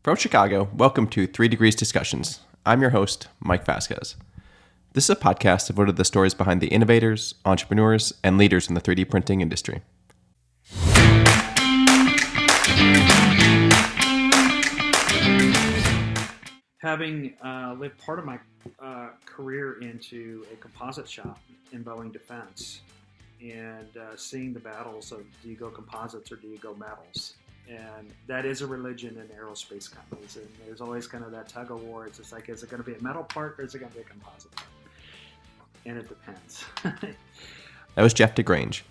From Chicago, welcome to 3Degrees Discussions. I'm your host, Mike Vasquez. This is a podcast devoted to the stories behind the innovators, entrepreneurs, and leaders in the 3D printing industry. Having lived part of my career into a composite shop in Boeing Defense and seeing the battles of do you go composites or do you go metals? And that is a religion in aerospace companies. And there's always kind of that tug of war. It's just like, is it going to be a metal part or is it going to be a composite part? And it depends. That was Jeff Degrange.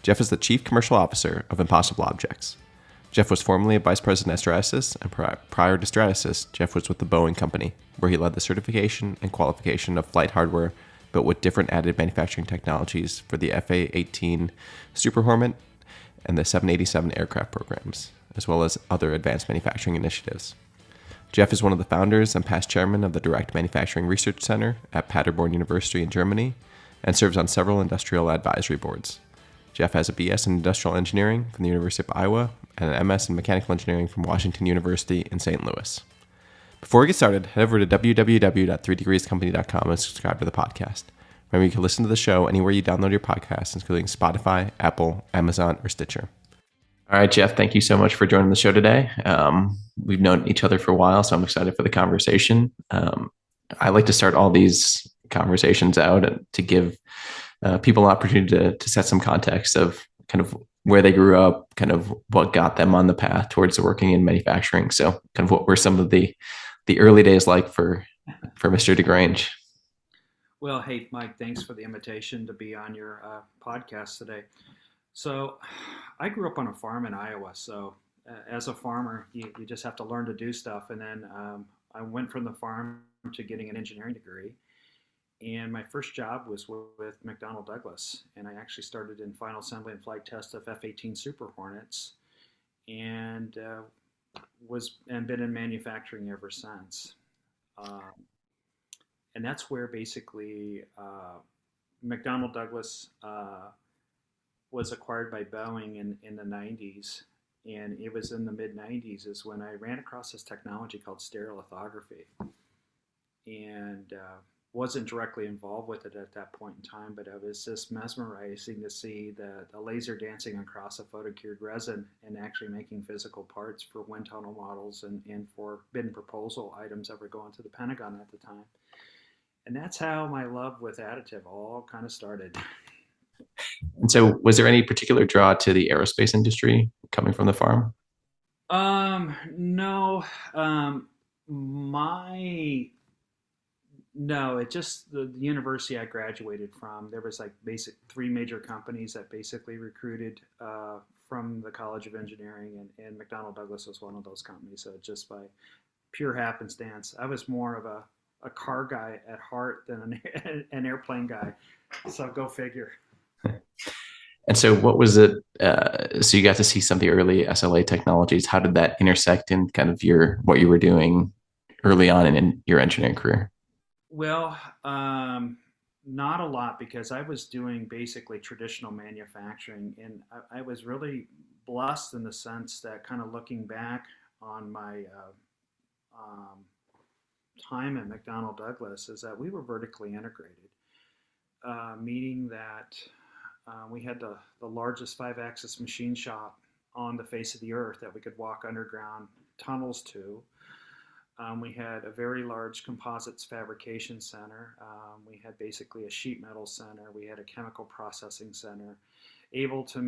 Jeff is the Chief Commercial Officer of Impossible Objects. Jeff was formerly a Vice President at Stratasys, and prior to Stratasys, Jeff was with the Boeing Company, where he led the certification and qualification of flight hardware built with different additive manufacturing technologies for the FA-18 Super Hornet and the 787 aircraft programs, as well as other advanced manufacturing initiatives. Jeff is one of the founders and past chairman of the Direct Manufacturing Research Center at Paderborn University in Germany, and serves on several industrial advisory boards. Jeff has a BS in Industrial Engineering from the University of Iowa and an MS in Mechanical Engineering from Washington University in St. Louis. Before we get started, head over to www.3degreescompany.com and subscribe to the podcast. Remember, you can listen to the show anywhere you download your podcasts, including Spotify, Apple, Amazon, or Stitcher. All right, Jeff, thank you so much for joining the show today. We've known each other for a while, so I'm excited for the conversation. I like to start all these conversations out to give people an opportunity to set some context of kind of where they grew up, kind of what got them on the path towards working in manufacturing. So kind of what were some of the early days like for Mr. Degrange? Well, hey, Mike, thanks for the invitation to be on your podcast today. So I grew up on a farm in Iowa. So as a farmer, you just have to learn to do stuff. And then I went from the farm to getting an engineering degree. And my first job was with McDonnell Douglas. And I actually started in final assembly and flight test of F-18 Super Hornets and been in manufacturing ever since. And that's where basically McDonnell Douglas was acquired by Boeing in the 90s. And it was in the mid-90s is when I ran across this technology called stereolithography. And wasn't directly involved with it at that point in time, but it was just mesmerizing to see the laser dancing across a photocured resin and actually making physical parts for wind tunnel models and for bid and proposal items that were going to the Pentagon at the time. And that's how my love with additive all kind of started. And so was there any particular draw to the aerospace industry coming from the farm? No. No, it just the university I graduated from, there was like three major companies that basically recruited from the College of Engineering, and McDonnell Douglas was one of those companies. So just by pure happenstance, I was more of a car guy at heart than an airplane guy. So go figure. And so what was it? So you got to see some of the early SLA technologies. How did that intersect in kind of what you were doing early on in your engineering career? Well, not a lot, because I was doing basically traditional manufacturing, and I was really blessed in the sense that, kind of looking back on my time at McDonnell Douglas, is that we were vertically integrated, meaning that we had the largest 5-axis machine shop on the face of the earth that we could walk underground tunnels to. We had a very large composites fabrication center. We had basically a sheet metal center. We had a chemical processing center, able to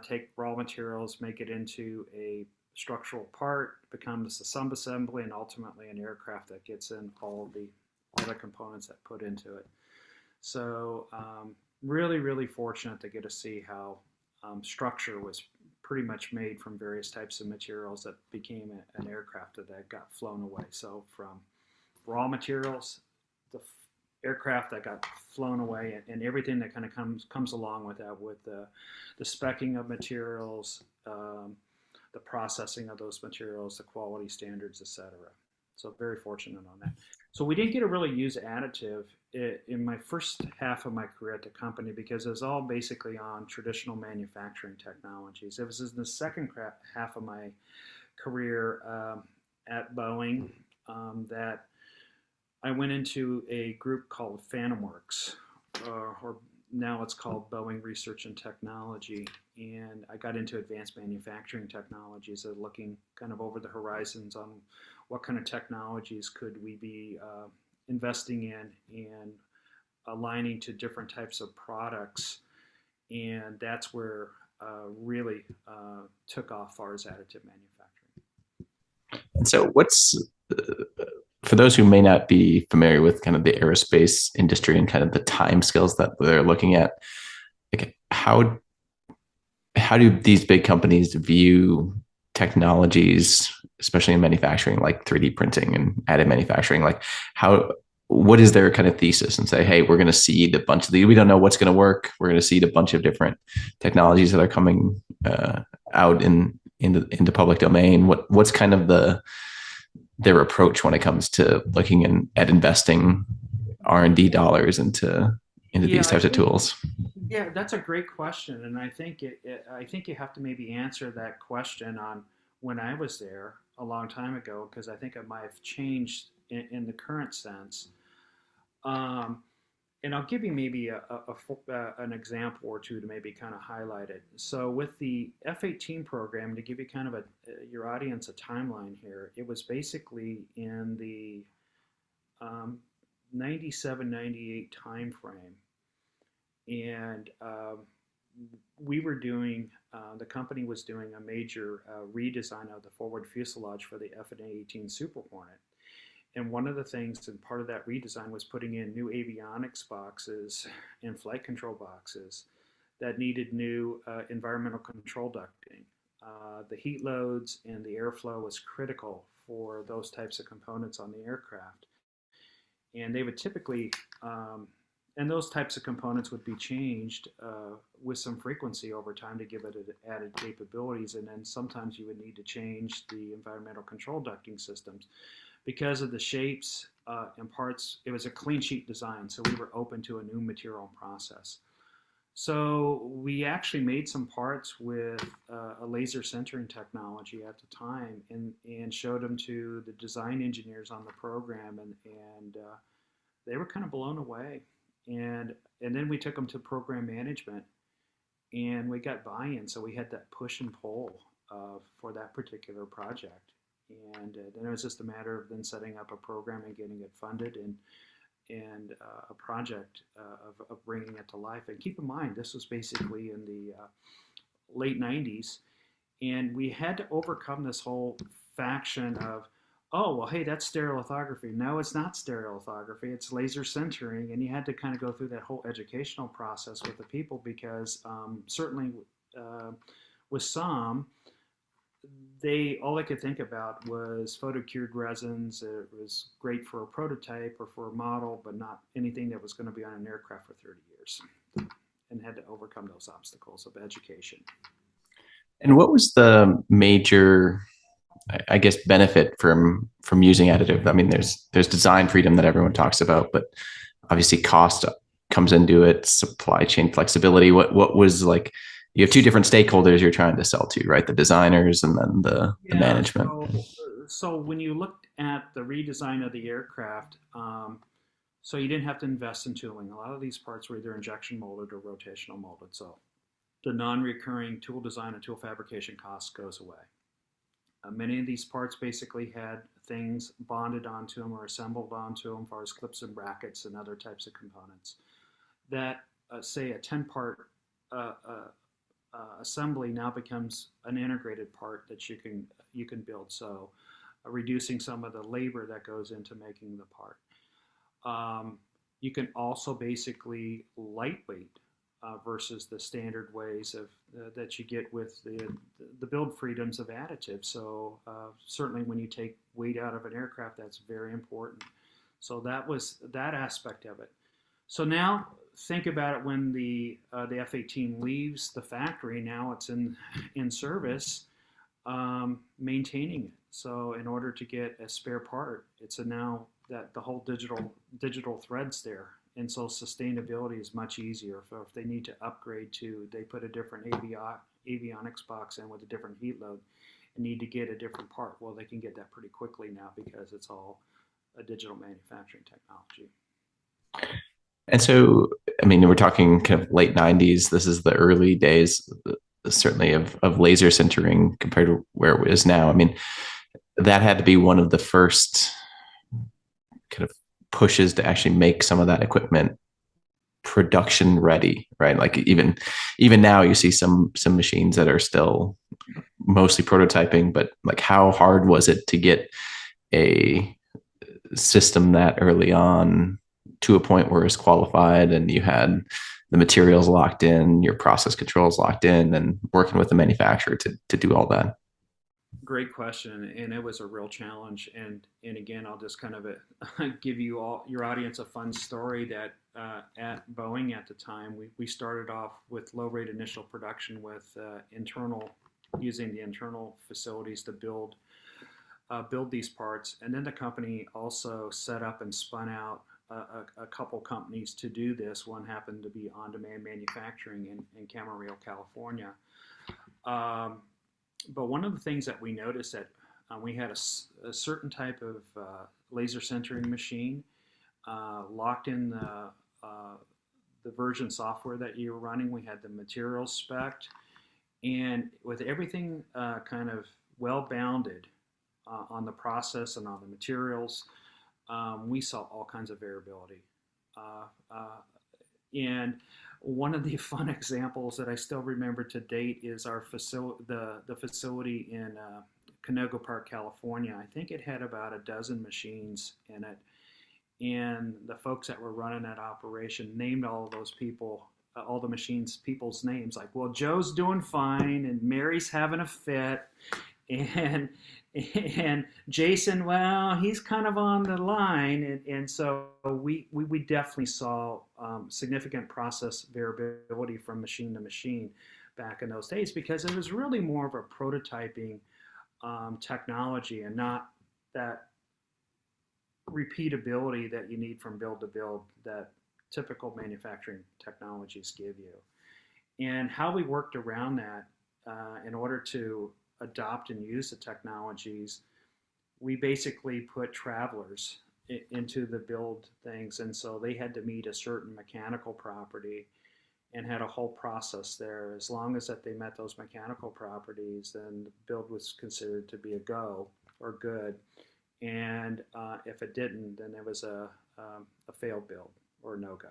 take raw materials, make it into a structural part, becomes a sub-assembly, and ultimately an aircraft that gets in all the components that put into it. So really, really fortunate to get to see how structure was pretty much made from various types of materials that became an aircraft that got flown away. So from raw materials, the aircraft that got flown away, and everything that kind of comes along with that, with the speccing of materials, the processing of those materials, the quality standards, etc. So very fortunate on that. So we didn't get to really use additive in my first half of my career at the company, because it was all basically on traditional manufacturing technologies. It was in the second half of my career at Boeing that I went into a group called PhantomWorks, or now it's called Boeing Research and Technology, and I got into advanced manufacturing technologies, looking kind of over the horizons on what kind of technologies could we be investing in and aligning to different types of products, and that's where really took off as far as additive manufacturing. And so, for those who may not be familiar with kind of the aerospace industry and kind of the time scales that they're looking at, like how do these big companies view technologies, especially in manufacturing, like 3D printing and additive manufacturing? Like, what is their kind of thesis, and say, hey, we're going to seed a bunch of these. We don't know what's going to work. We're going to seed a bunch of different technologies that are coming out into public domain. What's kind of their approach when it comes to looking at investing R&D dollars into these types of tools? Yeah, that's a great question, and I think I think you have to maybe answer that question on when I was there a long time ago, because I think it might have changed in the current sense. Um, and I'll give you maybe an example or two to maybe kind of highlight it. So with the F-18 program, to give you kind of your audience a timeline here, it was basically in the um, 97, 98 timeframe. And we were doing, the company was doing a major redesign of the forward fuselage for the F-18 Super Hornet. And one of the things, and part of that redesign, was putting in new avionics boxes and flight control boxes that needed new environmental control ducting. The heat loads and the airflow was critical for those types of components on the aircraft. And they would typically, and those types of components would be changed with some frequency over time to give it added capabilities. And then sometimes you would need to change the environmental control ducting systems. Because of the shapes and parts, it was a clean sheet design, so we were open to a new material process. So we actually made some parts with a laser sintering technology at the time, and showed them to the design engineers on the program, and they were kind of blown away. And then we took them to program management, and we got buy-in, so we had that push and pull for that particular project. And then it was just a matter of then setting up a program and getting it funded, and a project of bringing it to life. And keep in mind, this was basically in the late 90s, and we had to overcome this whole faction of, oh, well, hey, that's stereolithography. No, it's not stereolithography. It's laser sintering. And you had to kind of go through that whole educational process with the people, because certainly with some, all they could think about was photocured resins. It was great for a prototype or for a model, but not anything that was going to be on an aircraft for 30 years, and had to overcome those obstacles of education. And what was the major, I guess, benefit from using additive? I mean, there's design freedom that everyone talks about, but obviously cost comes into it, supply chain flexibility. What was, like, you have two different stakeholders you're trying to sell to, right? The designers and then the management. So when you looked at the redesign of the aircraft, so you didn't have to invest in tooling. A lot of these parts were either injection molded or rotational molded. So the non-recurring tool design and tool fabrication cost goes away. Many of these parts basically had things bonded onto them or assembled onto them, as far as clips and brackets and other types of components. That, say, a 10-part assembly now becomes an integrated part that you can build. So reducing some of the labor that goes into making the part. You can also basically lightweight versus the standard ways of that you get with the build freedoms of additive. So certainly when you take weight out of an aircraft, that's very important. So that was that aspect of it. So now think about it, when the F-18 leaves the factory, now it's in service, maintaining it. So in order to get a spare part, it's now that the whole digital threads there. And so sustainability is much easier. So if they need to upgrade they put a different avionics box in with a different heat load, and need to get a different part. Well, they can get that pretty quickly now because it's all a digital manufacturing technology. And so, I mean, we're talking kind of late 90s. This is the early days, certainly, of laser sintering compared to where it is now. I mean, that had to be one of the first kind of pushes to actually make some of that equipment production ready, right? Like even now you see some machines that are still mostly prototyping, but like how hard was it to get a system that early on to a point where it's qualified and you had the materials locked in, your process controls locked in, and working with the manufacturer to do all that? Great question, and it was a real challenge. And again, I'll just kind of give you all your audience a fun story that at Boeing at the time, we started off with low rate initial production with using the internal facilities to build these parts, and then the company also set up and spun out a couple companies to do this. One happened to be on-demand manufacturing in Camarillo, California. But one of the things that we noticed that we had a certain type of laser sintering machine locked in the version software that you were running. We had the materials spec'd, and with everything kind of well bounded on the process and on the materials, we saw all kinds of variability. And one of the fun examples that I still remember to date is our the facility in Canoga Park, California. I think it had about a dozen machines in it, and the folks that were running that operation named all of those people, all the machines, people's names, like, well, Joe's doing fine, and Mary's having a fit, and and Jason, well, he's kind of on the line, and so we definitely saw significant process variability from machine to machine back in those days, because it was really more of a prototyping technology and not that repeatability that you need from build to build that typical manufacturing technologies give you. And how we worked around that in order to adopt and use the technologies, we basically put travelers into the build things, and so they had to meet a certain mechanical property and had a whole process there. As long as that they met those mechanical properties, then the build was considered to be a go or good, and if it didn't, then it was a failed build or no go.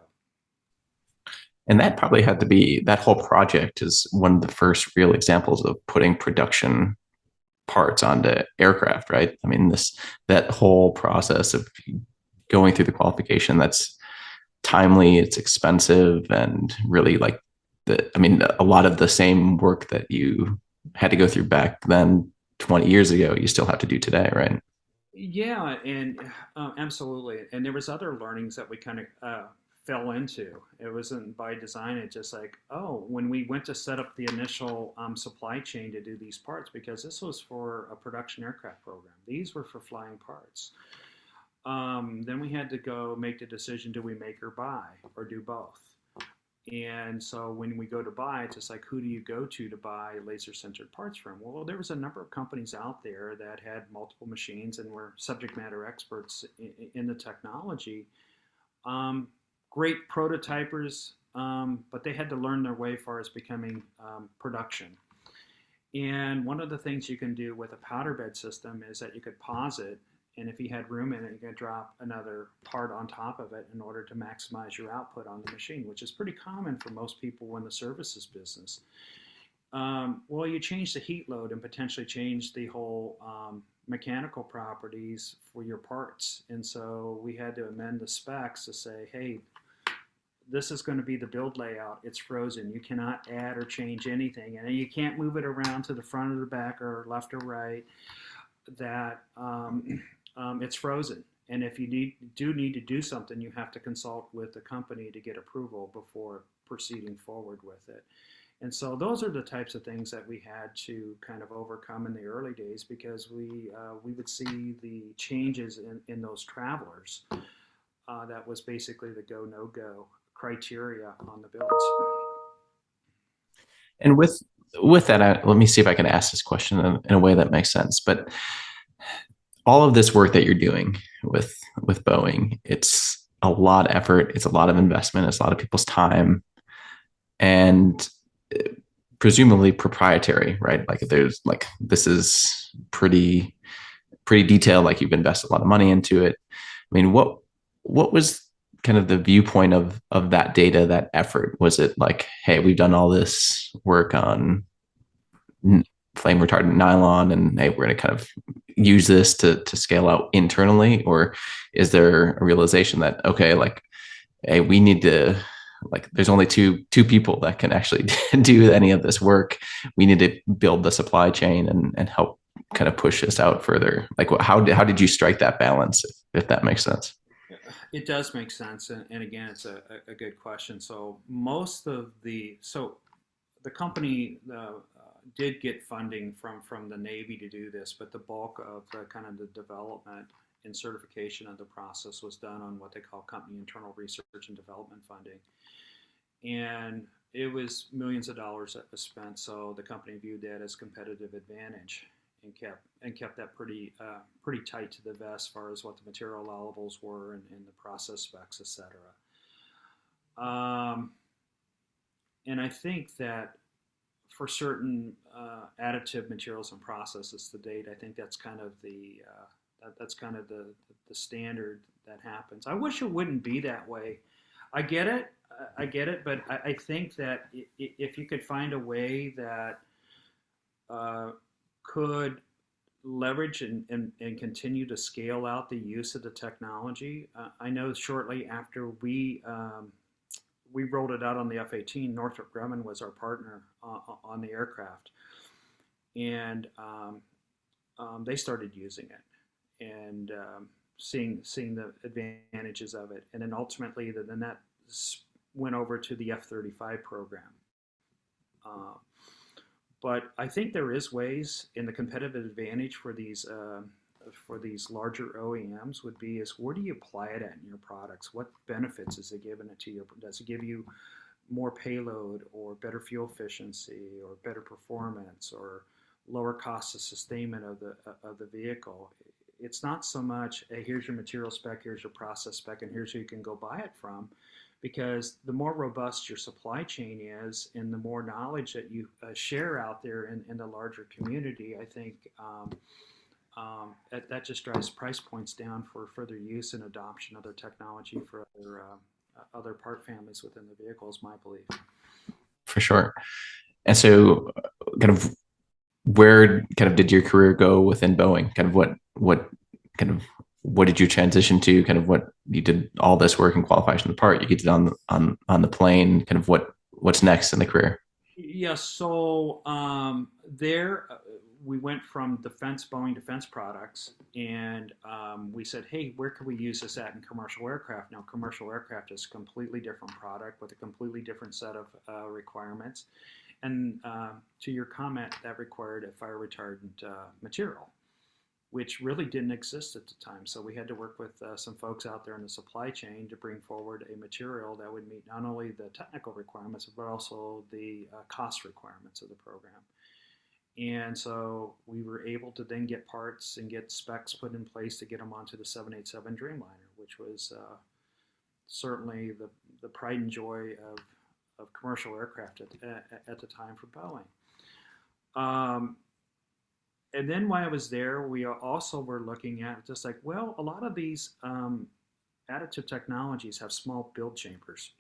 And that probably had to be, that whole project is one of the first real examples of putting production parts onto aircraft, right? I mean, that whole process of going through the qualification, that's timely, it's expensive, and really like a lot of the same work that you had to go through back then 20 years ago, you still have to do today, right? Yeah, and absolutely. And there was other learnings that we kind of fell into. It wasn't by design. It's just like, oh, when we went to set up the initial supply chain to do these parts, because this was for a production aircraft program. These were for flying parts. Then we had to go make the decision, do we make or buy or do both? And so when we go to buy, it's just like, who do you go to buy laser centered parts from? Well, there was a number of companies out there that had multiple machines and were subject matter experts in the technology. Great prototypers, but they had to learn their way as far as becoming production. And one of the things you can do with a powder bed system is that you could pause it, and if you had room in it, you could drop another part on top of it in order to maximize your output on the machine, which is pretty common for most people in the services business. Well, you change the heat load and potentially change the whole mechanical properties for your parts. And so we had to amend the specs to say, hey, this is going to be the build layout. It's frozen. You cannot add or change anything. And you can't move it around to the front or the back or left or right. That it's frozen. And if you do need to do something, you have to consult with the company to get approval before proceeding forward with it. And so those are the types of things that we had to kind of overcome in the early days, because we would see the changes in those travelers. That was basically the go, no go criteria on the builds. And with with that, let me see if I can ask this question in a way that makes sense. But all of this work that you're doing with Boeing, it's a lot of effort, it's a lot of investment, it's a lot of people's time, and presumably proprietary, right? Like there's like this is pretty detailed. Like you've invested a lot of money into it. I mean, what was kind of the viewpoint of that data, that effort? Was it like, hey, we've done all this work on flame retardant nylon, and hey, we're going to kind of use this to scale out internally? Or is there a realization that, okay, like, hey, we need to, like, there's only two people that can actually do any of this work. We need to build the supply chain and help kind of push this out further. Like, how did you strike that balance, if that makes sense? It does make sense, and again, it's a good question. So most of the company did get funding from the Navy to do this, but the bulk of the kind of the development and certification of the process was done on what they call company internal research and development funding, and it was millions of dollars that was spent. So the company viewed that as competitive advantage and kept that pretty tight to the vest as far as what the material allowables were and the process specs, etc. Um, and I think that for certain additive materials and processes to date, I think that's kind of that's kind of the standard that happens. I wish it wouldn't be that way. I get it, I get it, but I think that if you could find a way that uh, could leverage and continue to scale out the use of the technology. I know shortly after we rolled it out on the F-18, Northrop Grumman was our partner on the aircraft, and they started using it and seeing the advantages of it, and then ultimately then that went over to the F-35 program. Uh, but I think there is ways, in the competitive advantage for these larger OEMs would be is where do you apply it at in your products? What benefits is it giving it to you? Does it give you more payload or better fuel efficiency or better performance or lower cost of sustainment of the vehicle? It's not so much, hey, here's your material spec, here's your process spec, and here's who you can go buy it from, because the more robust your supply chain is and the more knowledge that you share out there in the larger community, I think that just drives price points down for further use and adoption of their technology for other part families within the vehicle, is my belief. For sure. And so, kind of, where kind of did your career go within Boeing? Kind of what kind of what did you transition to? Kind of what you did all this work in qualification of the part. You get it on the plane. Kind of what's next in the career? Yeah, so there we went from Boeing defense products, and we said, hey, where can we use this at in commercial aircraft? Now, commercial aircraft is a completely different product with a completely different set of requirements. And to your comment, that required a fire retardant material, which really didn't exist at the time. So we had to work with some folks out there in the supply chain to bring forward a material that would meet not only the technical requirements, but also the cost requirements of the program. And so we were able to then get parts and get specs put in place to get them onto the 787 Dreamliner, which was certainly the pride and joy of commercial aircraft at the time for Boeing. And then while I was there, we also were looking at just like, well, a lot of these additive technologies have small build chambers.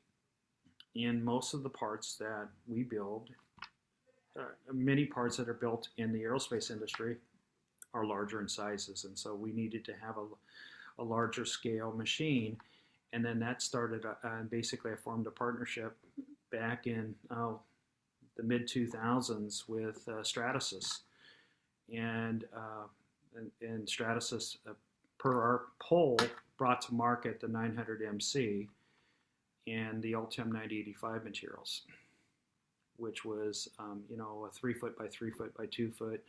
And most of the parts that we build, many parts that are built in the aerospace industry are larger in sizes. And so we needed to have a larger scale machine. And then that started, basically I formed a partnership back in the mid 2000s with Stratasys. And Stratasys, per our poll, brought to market the 900 MC and the Ultem 9085 materials, which was a 3 foot by 3 foot by 2 foot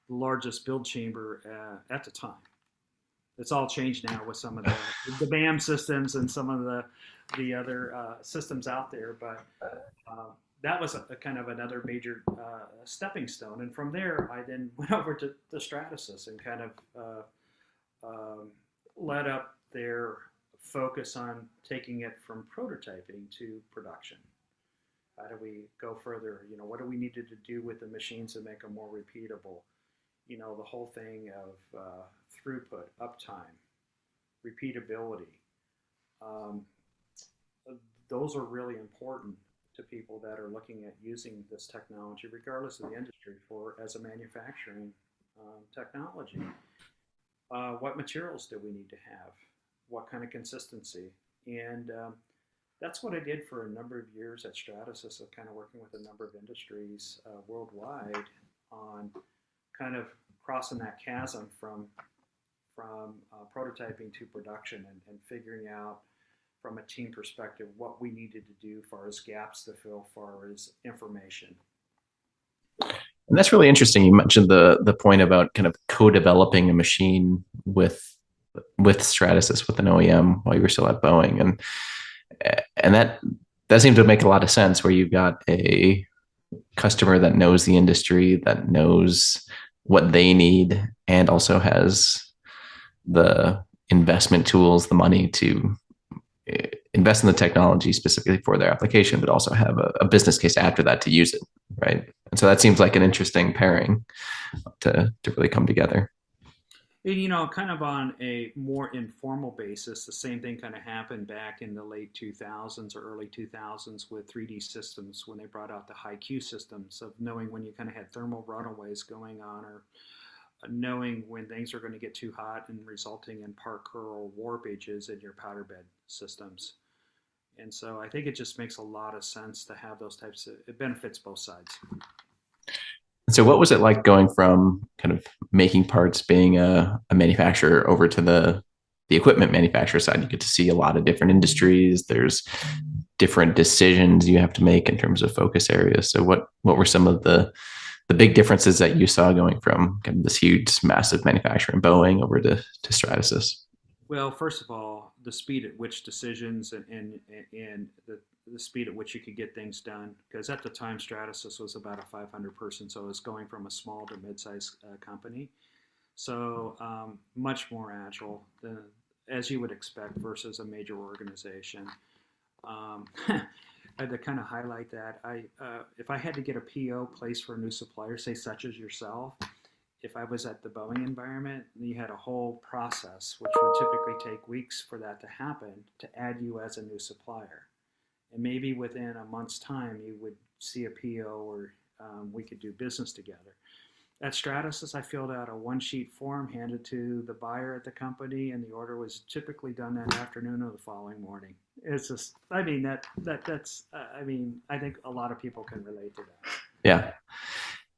largest build chamber at the time. It's all changed now with some of the BAM systems and some of the other systems out there, but that was a kind of another major stepping stone. And from there, I then went over to Stratasys and kind of led up their focus on taking it from prototyping to production. How do we go further? What do we needed to do with the machines to make them more repeatable? The whole thing of throughput, uptime, repeatability. Um, those are really important to people that are looking at using this technology, regardless of the industry, for as a manufacturing technology. What materials do we need to have? What kind of consistency? And that's what I did for a number of years at Stratasys, of kind of working with a number of industries worldwide on kind of crossing that chasm from prototyping to production, and figuring out from a team perspective what we needed to do as far as gaps to fill, far as information. And that's really interesting. You mentioned the point about kind of co-developing a machine with Stratasys, with an OEM, while you were still at Boeing, and that seemed to make a lot of sense, where you've got a customer that knows the industry, that knows what they need, and also has the investment tools, the money to invest in the technology specifically for their application, but also have a business case after that to use it, right? And so that seems like an interesting pairing to really come together. And, kind of on a more informal basis, the same thing kind of happened back in the late 2000s or early 2000s with 3D systems, when they brought out the high Q systems, of knowing when you kind of had thermal runaways going on, or knowing when things are going to get too hot and resulting in part curl warpages in your powder bed systems. And so I think it just makes a lot of sense to have those types of, it benefits both sides. So what was it like going from kind of making parts, being a manufacturer, over to the equipment manufacturer side? You get to see a lot of different industries. There's different decisions you have to make in terms of focus areas. So what were some of the big differences that you saw going from kind of this huge, massive manufacturer in Boeing over to Stratasys? Well, first of all, the speed at which decisions and the speed at which you could get things done. Because at the time, Stratasys was about a 500 person, so it was going from a small to mid-sized company. So much more agile, as you would expect, versus a major organization. I had to kind of highlight that. If I had to get a PO placed for a new supplier, say such as yourself, if I was at the Boeing environment, you had a whole process, which would typically take weeks for that to happen, to add you as a new supplier. And maybe within a month's time, you would see a PO, or we could do business together. At Stratasys, I filled out a one-sheet form, handed to the buyer at the company, and the order was typically done that afternoon or the following morning. It's just, I mean, I think a lot of people can relate to that. Yeah.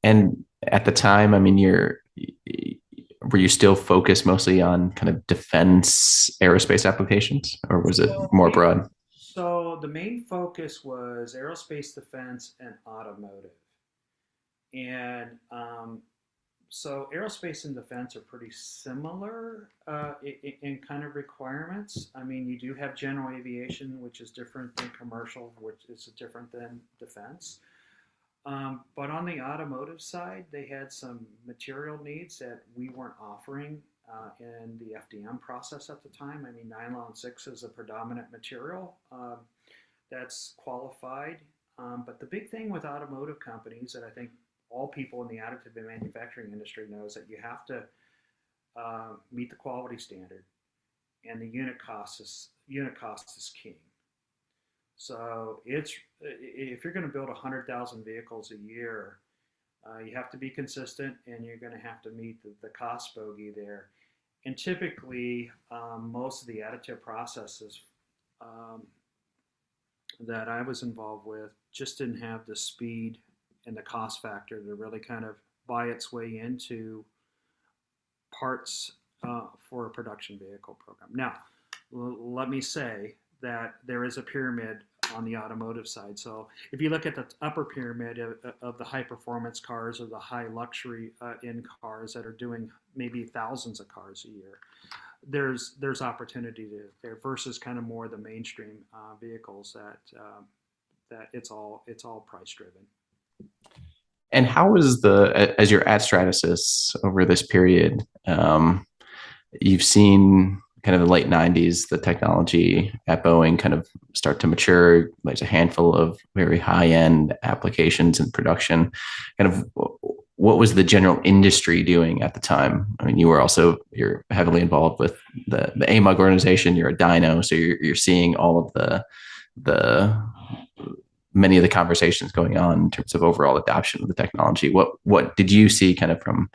And at the time, I mean, were you still focused mostly on kind of defense aerospace applications, or was it more broad? So the main focus was aerospace, defense, and automotive. And so aerospace and defense are pretty similar in kind of requirements. I mean, you do have general aviation, which is different than commercial, which is different than defense. But on the automotive side, they had some material needs that we weren't offering in the FDM process at the time. I mean, nylon 6 is a predominant material that's qualified. But the big thing with automotive companies that I think all people in the additive and manufacturing industry knows, that you have to meet the quality standard, and the unit cost is king. So if you're going to build 100,000 vehicles a year, you have to be consistent, and you're going to have to meet the cost bogey there. And typically, most of the additive processes that I was involved with just didn't have the speed and the cost factor to really kind of buy its way into parts for a production vehicle program. Now, let me say that there is a pyramid on the automotive side. So if you look at the upper pyramid of the high performance cars, or the high luxury in cars that are doing maybe thousands of cars a year, there's opportunity there versus kind of more the mainstream vehicles that it's all price driven. And how was as you're at Stratasys over this period, you've seen kind of the late 90s, the technology at Boeing kind of start to mature. There's a handful of very high-end applications in production. Kind of what was the general industry doing at the time? I mean, you're heavily involved with the AMUG organization. You're a dyno, so you're seeing all of the many of the conversations going on in terms of overall adoption of the technology. What did you see kind of from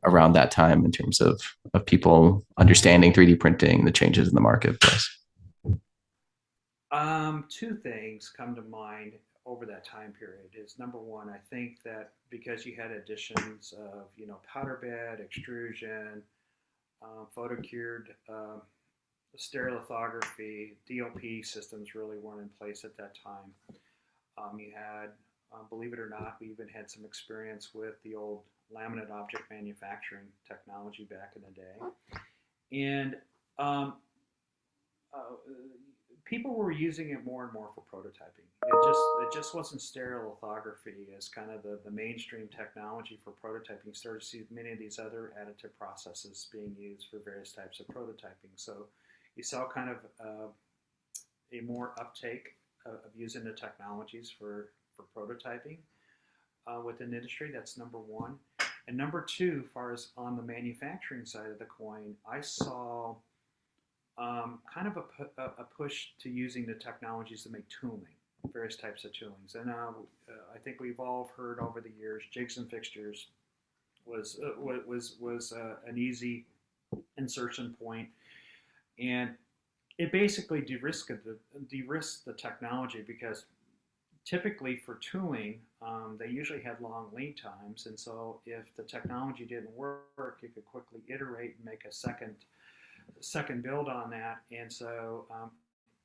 around that time in terms of people understanding 3D printing, the changes in the marketplace? Two things come to mind over that time period. Is number one, I think that because you had additions of powder bed, extrusion, photo cured stereolithography, DOP systems really weren't in place at that time. You had, believe it or not, we even had some experience with the old laminate object manufacturing technology back in the day. And people were using it more and more for prototyping. It just wasn't stereolithography as kind of the mainstream technology for prototyping. You started to see many of these other additive processes being used for various types of prototyping. So you saw kind of a more uptake of using the technologies for prototyping within the industry. That's number one. And number two, as far as on the manufacturing side of the coin, I saw kind of a push to using the technologies to make tooling, various types of toolings. And I think we've all heard over the years, jigs and fixtures was an easy insertion point, and it basically de-risked the technology, because typically for tooling, they usually had long lead times, and so if the technology didn't work, you could quickly iterate and make a second build on that. And so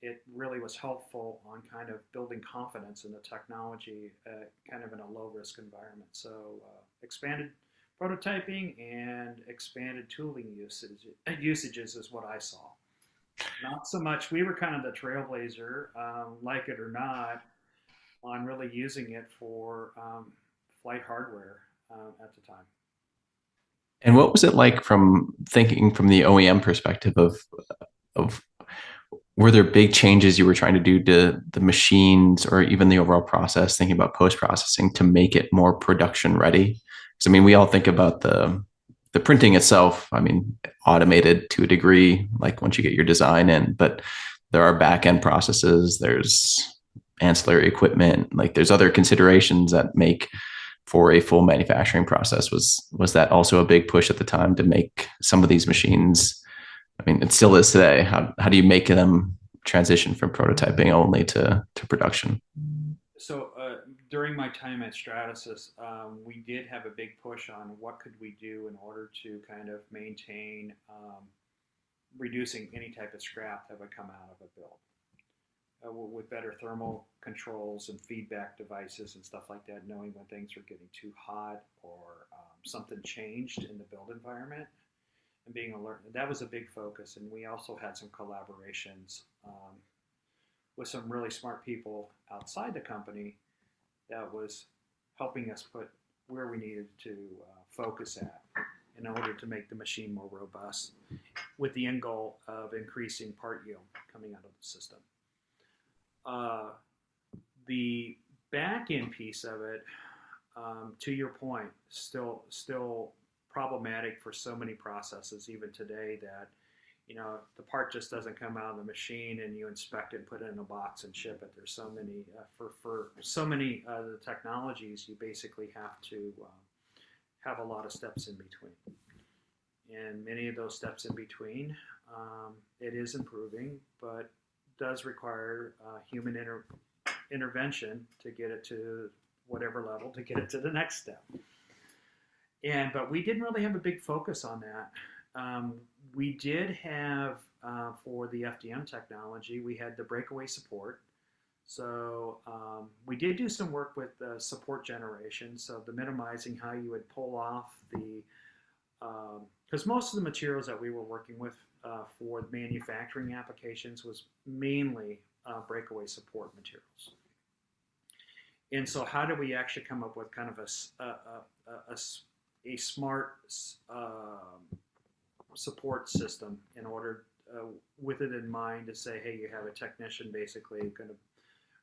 it really was helpful on kind of building confidence in the technology, kind of in a low risk environment. So expanded prototyping and expanded tooling usages is what I saw. Not so much, we were kind of the trailblazer, like it or not, on really using it for flight hardware at the time. And what was it like from thinking from the OEM perspective of were there big changes you were trying to do to the machines or even the overall process, thinking about post-processing to make it more production ready? Because I mean, we all think about the printing itself, I mean, automated to a degree, like once you get your design in, but there are back-end processes, there's ancillary equipment, like there's other considerations that make for a full manufacturing process. Was that also a big push at the time to make some of these machines? I mean, it still is today. How do you make them transition from prototyping only to production? So during my time at Stratasys, we did have a big push on what could we do in order to kind of maintain reducing any type of scrap that would come out of a build. With better thermal controls and feedback devices and stuff like that, knowing when things were getting too hot or something changed in the build environment, and being alert. That was a big focus. And we also had some collaborations with some really smart people outside the company that was helping us put where we needed to focus at in order to make the machine more robust, with the end goal of increasing part yield coming out of the system. The back end piece of it, to your point, still problematic for so many processes even today, that the part just doesn't come out of the machine and you inspect it and put it in a box and ship it. There's so many for so many the technologies, you basically have to have a lot of steps in between, and many of those steps in between, it is improving, but does require human intervention to get it to whatever level, to get it to the next step. But we didn't really have a big focus on that. We did have, for the FDM technology, we had the breakaway support. So we did do some work with the support generation, so the minimizing how you would pull off the, because most of the materials that we were working with for manufacturing applications was mainly breakaway support materials. And so how do we actually come up with kind of a smart support system in order, with it in mind, to say, hey, you have a technician basically going to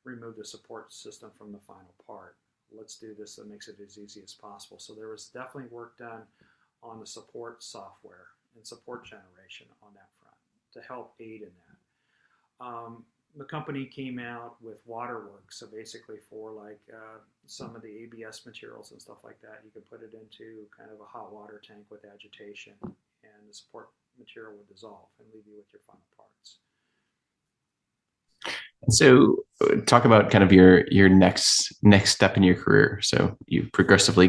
remove the support system from the final part. Let's do this that makes it as easy as possible. So there was definitely work done on the support software and support generation on that front to help aid in that. The company came out with Waterworks, so basically for like some of the ABS materials and stuff like that, you could put it into kind of a hot water tank with agitation, and the support material would dissolve and leave you with your final parts. So talk about kind of your next step in your career. So you progressively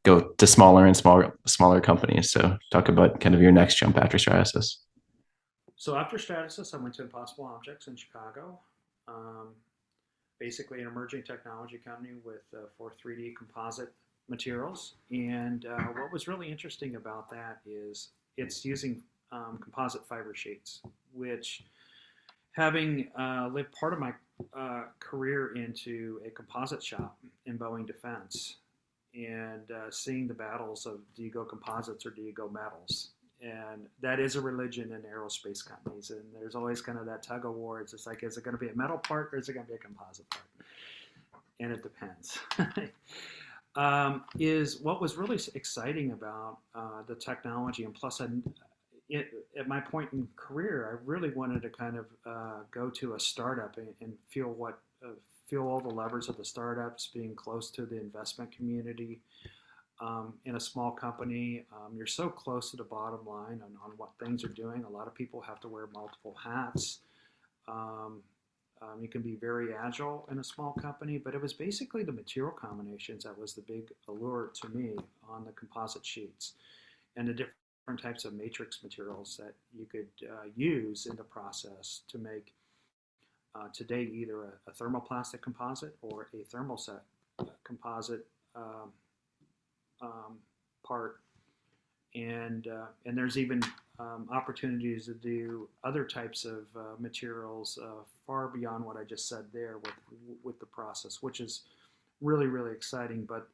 go to smaller and smaller companies. So talk about kind of your next jump after Stratasys. So after Stratasys, I went to Impossible Objects in Chicago, basically an emerging technology company with for 3D composite materials. And what was really interesting about that is it's using composite fiber sheets, which, having lived part of my career into a composite shop in Boeing Defense, and seeing the battles of, do you go composites or do you go metals? And that is a religion in aerospace companies, and there's always kind of that tug of war. It's just like, is it going to be a metal part or is it going to be a composite part? And it depends. Is what was really exciting about the technology, and plus at my point in career, I really wanted to kind of go to a startup and feel all the levers of the startups, being close to the investment community. In a small company, you're so close to the bottom line on what things are doing. A lot of people have to wear multiple hats. You can be very agile in a small company, but it was basically the material combinations that was the big allure to me on the composite sheets, and the different types of matrix materials that you could use in the process to make today either a thermoplastic composite or a thermoset composite part, and there's even opportunities to do other types of materials far beyond what I just said there with the process, which is really, really exciting. But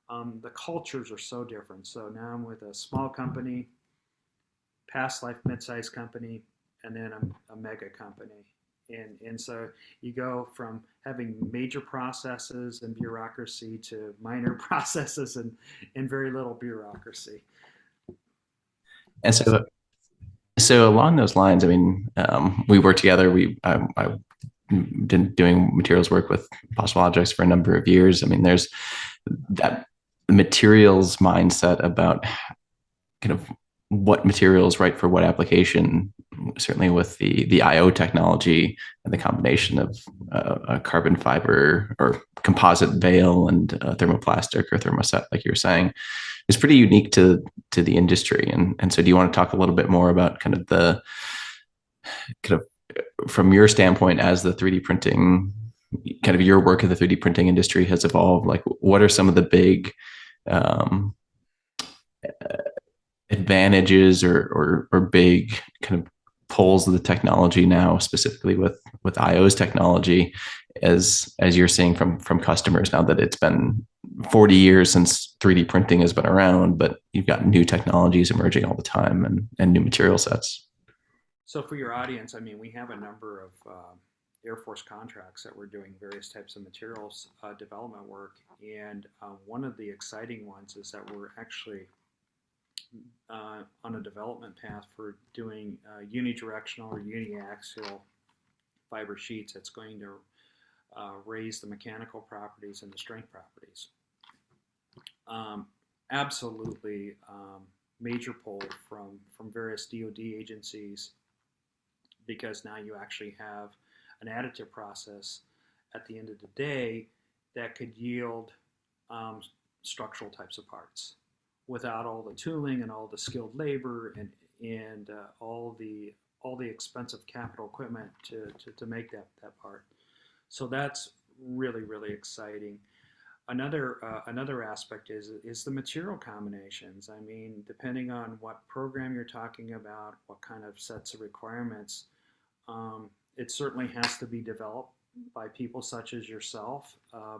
the cultures are so different. So now I'm with a small company, past life mid-sized company, and then I'm a mega company. And so you go from having major processes and bureaucracy to minor processes and very little bureaucracy. And so along those lines, I mean, we worked together. I been doing materials work with Impossible Objects for a number of years. I mean, there's that materials mindset about kind of what materials right for what application. Certainly with the IO technology and the combination of a carbon fiber or composite veil and thermoplastic or thermoset, like you were saying, is pretty unique to the industry. And so do you want to talk a little bit more about kind of from your standpoint as the 3D printing, kind of your work in the 3D printing industry has evolved? Like, what are some of the big advantages or big kind of pulls of the technology now, specifically with IO's technology, as you're seeing from customers now that it's been 40 years since 3D printing has been around, but you've got new technologies emerging all the time and new material sets? So for your audience, I mean, we have a number of Air Force contracts that we're doing various types of materials development work, and one of the exciting ones is that we're actually on a development path for doing unidirectional or uniaxial fiber sheets that's going to raise the mechanical properties and the strength properties. Absolutely major pull from various DoD agencies, because now you actually have an additive process at the end of the day that could yield structural types of parts without all the tooling and all the skilled labor and all the expensive capital equipment to make that part. So that's really, really exciting. Another aspect is the material combinations. I mean, depending on what program you're talking about, what kind of sets of requirements, it certainly has to be developed by people such as yourself.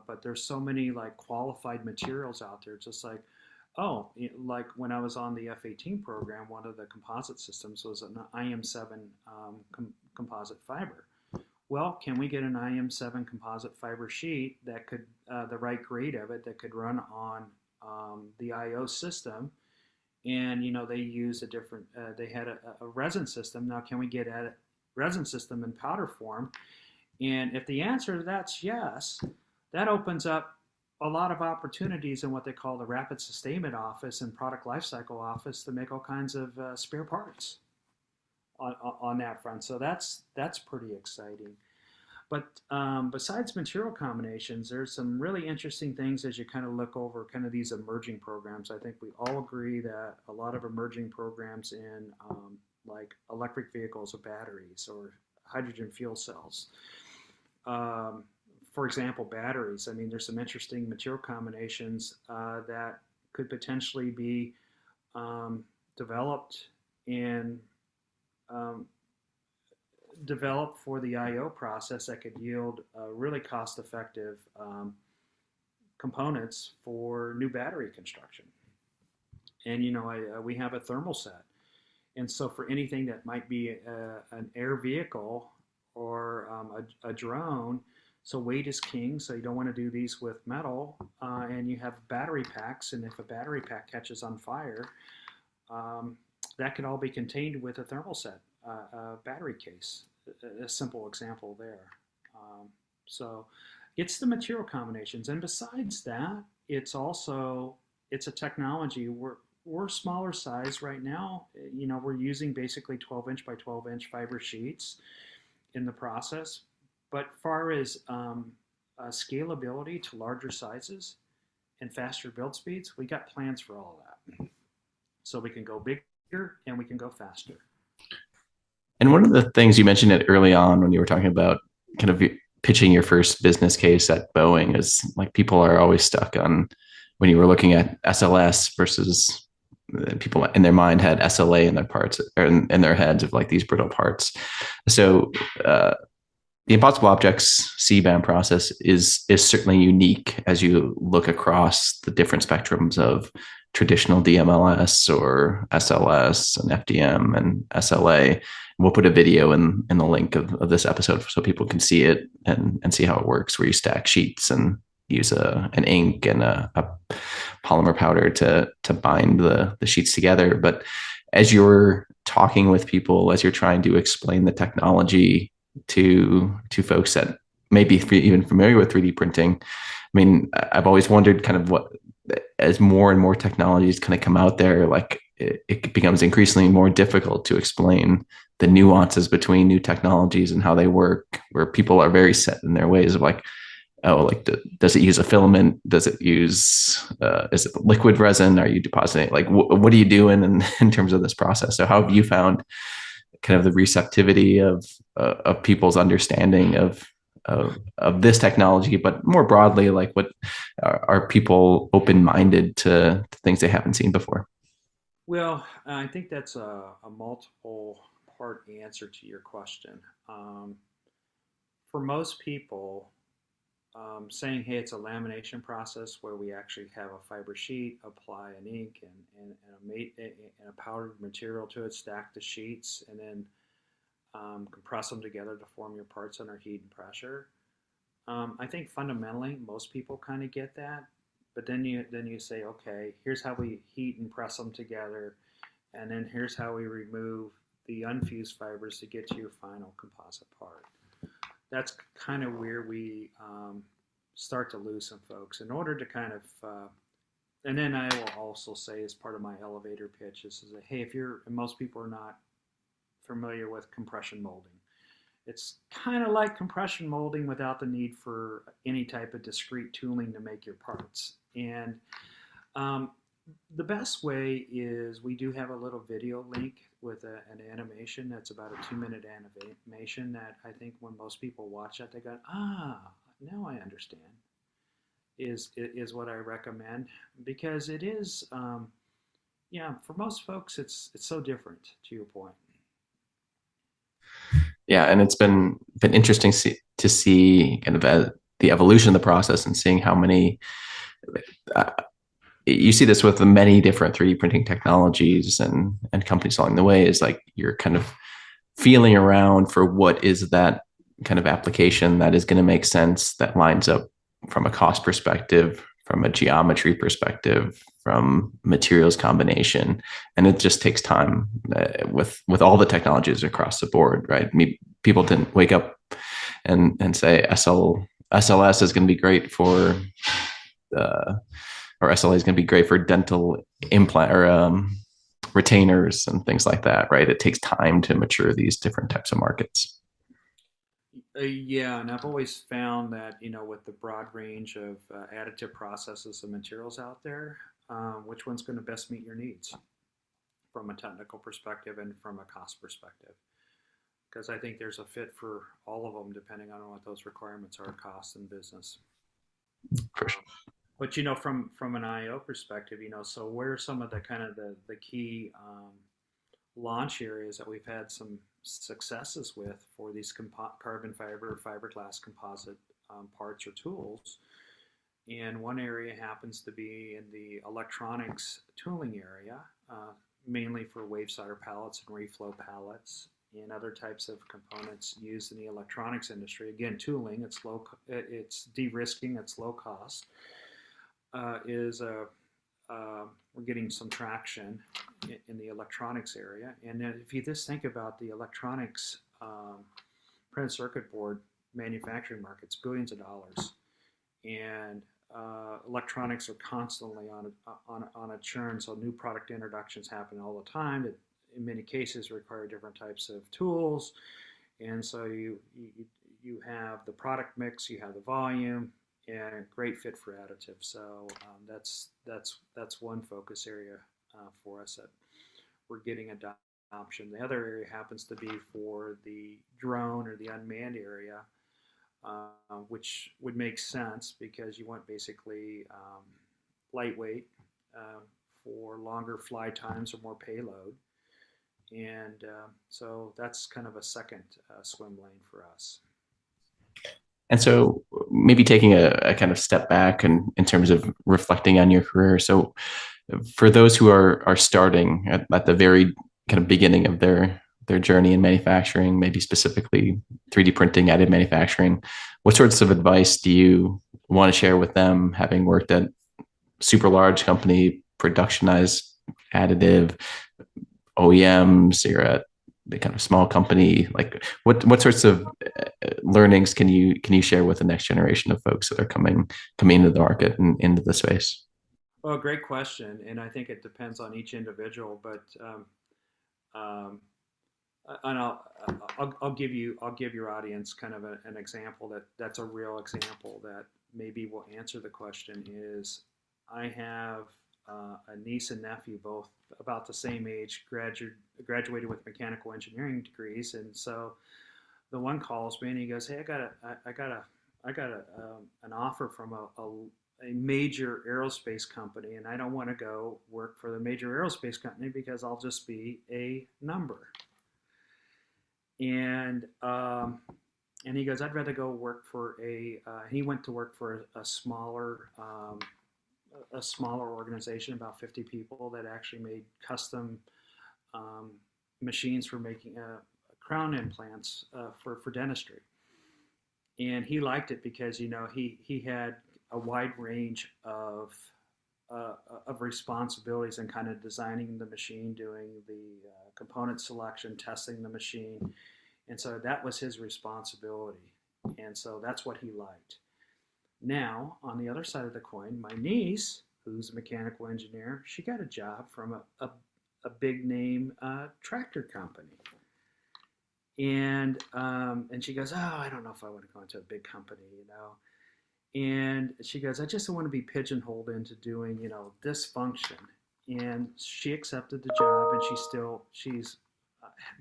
But there's so many like qualified materials out there. Just like, oh, like when I was on the F-18 program, one of the composite systems was an IM7 composite fiber. Well, can we get an IM7 composite fiber sheet that could, the right grade of it, that could run on the IO system? And they use a different, they had a resin system. Now, can we get a resin system in powder form? And if the answer to that's yes, that opens up a lot of opportunities in what they call the rapid sustainment office and product lifecycle office to make all kinds of spare parts on that front. So that's pretty exciting. But besides material combinations, there's some really interesting things as you kind of look over kind of these emerging programs. I think we all agree that a lot of emerging programs in like electric vehicles or batteries or hydrogen fuel cells. For example, batteries. I mean, there's some interesting material combinations that could potentially be developed and developed for the IO process that could yield really cost-effective components for new battery construction. And we have a thermal set, and so for anything that might be an air vehicle or a drone, so weight is king. So you don't want to do these with metal, and you have battery packs, and if a battery pack catches on fire, that could all be contained with a thermal set, battery case. A simple example there. So it's the material combinations, and besides that, it's a technology. We're smaller size right now. We're using basically 12-inch by 12-inch fiber sheets in the process. But far as scalability to larger sizes and faster build speeds, we got plans for all of that. So we can go bigger and we can go faster. And one of the things you mentioned it early on when you were talking about kind of pitching your first business case at Boeing is like people are always stuck on when you were looking at SLS versus people in their mind had SLA in their parts or in their heads of like these brittle parts. So the Impossible Objects CBAM process is certainly unique as you look across the different spectrums of traditional DMLS or SLS and FDM and SLA. We'll put a video in the link of this episode so people can see it and see how it works, where you stack sheets and use an ink and a polymer powder to bind the sheets together. But as you're talking with people, as you're trying to explain the technology to folks that may be even familiar with 3D printing, I mean, I've always wondered kind of what, as more and more technologies kind of come out there, like it becomes increasingly more difficult to explain the nuances between new technologies and how they work, where people are very set in their ways of like, oh, like does it use a filament? Does it use, is it liquid resin? Are you depositing? Like, what are you doing in terms of this process? So how have you found kind of the receptivity of people's understanding of this technology, but more broadly, like what are people open-minded to things they haven't seen before? Well, I think that's a multiple part answer to your question. For most people, saying, hey, it's a lamination process where we actually have a fiber sheet, apply an ink and a powdered material to it, stack the sheets, and then compress them together to form your parts under heat and pressure. I think fundamentally most people kind of get that, but then you say, okay, here's how we heat and press them together, and then here's how we remove the unfused fibers to get to your final composite part. That's kind of where we start to lose some folks. In order to kind of, and then I will also say as part of my elevator pitch is that, hey, and most people are not familiar with compression molding. It's kind of like compression molding without the need for any type of discrete tooling to make your parts. And the best way is we do have a little video link with an animation that's about a 2-minute animation that I think when most people watch that, they go, now I understand. is what I recommend, because it is, yeah, for most folks, it's so different, to your point. Yeah, and it's been interesting to see kind of the evolution of the process and seeing how many uh, you see this with the many different 3D printing technologies and companies along the way, is like you're kind of feeling around for what is that kind of application that is going to make sense, that lines up from a cost perspective, from a geometry perspective, from materials combination, and it just takes time with all the technologies across the board, right? I mean, people didn't wake up and say SLS is going to be great for uh, or SLA is going to be great for dental implant or retainers and things like that, right? It takes time to mature these different types of markets. Yeah, and I've always found that, with the broad range of additive processes and materials out there, which one's going to best meet your needs from a technical perspective and from a cost perspective? Because I think there's a fit for all of them depending on what those requirements are, cost and business. For sure. But from an IO perspective, so where are some of the kind of the key launch areas that we've had some successes with for these carbon fiber or fiberglass composite parts or tools? And one area happens to be in the electronics tooling area, mainly for wave solder pallets and reflow pallets and other types of components used in the electronics industry. Again, tooling, it's de-risking, it's low cost. Is We're getting some traction in the electronics area. And if you just think about the electronics printed circuit board manufacturing markets, billions of dollars, and electronics are constantly on a churn. So new product introductions happen all the time that in many cases require different types of tools. And so you have the product mix, you have the volume, and a great fit for additive. So that's one focus area for us that we're getting adoption. The other area happens to be for the drone or the unmanned area, which would make sense because you want basically lightweight for longer fly times or more payload. And so that's kind of a second swim lane for us. And so maybe taking a kind of step back and in terms of reflecting on your career. So for those who are starting at the very kind of beginning of their journey in manufacturing, maybe specifically 3D printing, additive manufacturing, what sorts of advice do you want to share with them, having worked at super large company, productionized additive, OEMs, you're at the kind of small company, like what sorts of learnings can you share with the next generation of folks that are coming into the market and into the space? Well, great question, and I think it depends on each individual. But um, and I'll give your audience kind of an example that's a real example that maybe will answer the question. Is I have a niece and nephew, both about the same age, graduated with mechanical engineering degrees, and so the one calls me and he goes, "Hey, I got an offer from a major aerospace company, and I don't want to go work for the major aerospace company because I'll just be a number." And and he goes, "I'd rather go work for a." He went to work for a smaller organization, about 50 people, that actually made custom um, machines for making crown implants for dentistry. And he liked it because he had a wide range of responsibilities and kind of designing the machine, doing the component selection, testing the machine, and so that was his responsibility, and so that's what he liked. Now, on the other side of the coin, my niece, who's a mechanical engineer, she got a job from a big name tractor company. And she goes, "Oh, I don't know if I want to go into a big company. And she goes, "I just don't want to be pigeonholed into doing, this function." And she accepted the job, and she's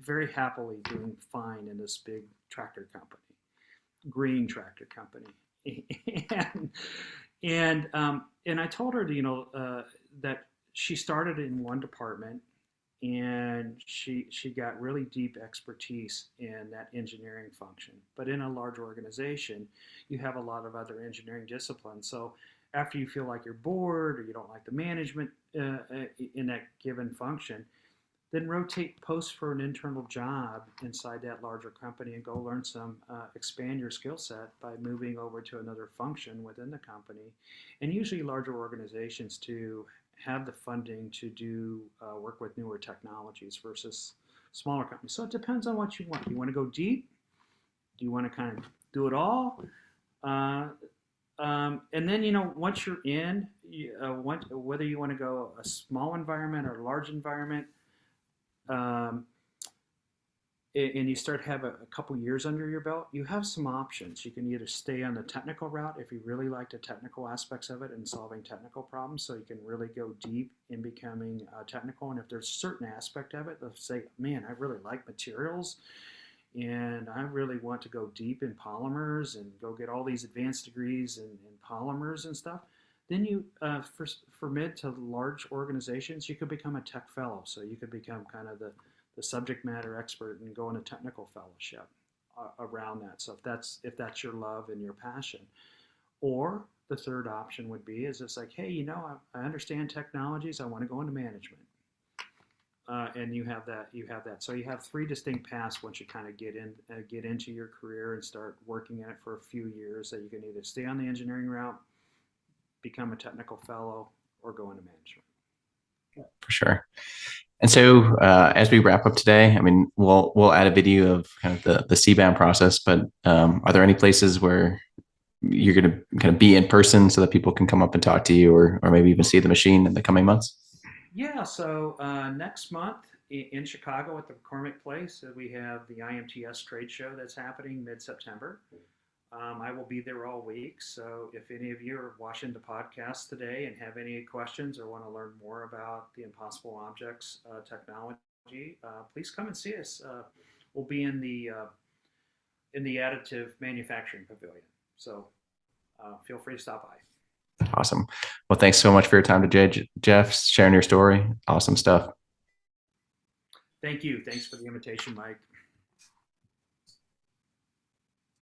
very happily doing fine in this big tractor company, green tractor company. and And I told her, that she started in one department, and she got really deep expertise in that engineering function. But in a large organization, you have a lot of other engineering disciplines. So after you feel like you're bored or you don't like the management in that given function, then rotate post for an internal job inside that larger company and go learn expand your skill set by moving over to another function within the company. And usually larger organizations to have the funding to do work with newer technologies versus smaller companies. So it depends on what you want. Do you want to go deep? Do you want to kind of do it all? Uh, and then, once you're in, whether you want to go a small environment or a large environment, um, and you start to have a couple years under your belt, you have some options. You can either stay on the technical route if you really like the technical aspects of it and solving technical problems, so you can really go deep in becoming technical. And if there's a certain aspect of it, let's say, man, I really like materials and I really want to go deep in polymers and go get all these advanced degrees in polymers and stuff, then for mid to large organizations, you could become a tech fellow. So you could become kind of the subject matter expert and go on a technical fellowship around that. So if that's your love and your passion. Or the third option would be is it's like, hey, I understand technologies. I want to go into management. And you have that. So you have three distinct paths once you kind of get into your career and start working in it for a few years. That you can either stay on the engineering route, become a technical fellow, or go into management. For sure. And so, as we wrap up today, I mean, we'll add a video of kind of the CBAM process. But are there any places where you're going to kind of be in person so that people can come up and talk to you, or maybe even see the machine in the coming months? Yeah, so next month in Chicago at the McCormick Place, we have the IMTS trade show that's happening mid-September. I will be there all week. So if any of you are watching the podcast today and have any questions or want to learn more about the Impossible Objects technology, please come and see us. We'll be in the additive manufacturing pavilion. So feel free to stop by. Awesome. Well, thanks so much for your time today, Jeff, sharing your story. Awesome stuff. Thank you. Thanks for the invitation, Mike.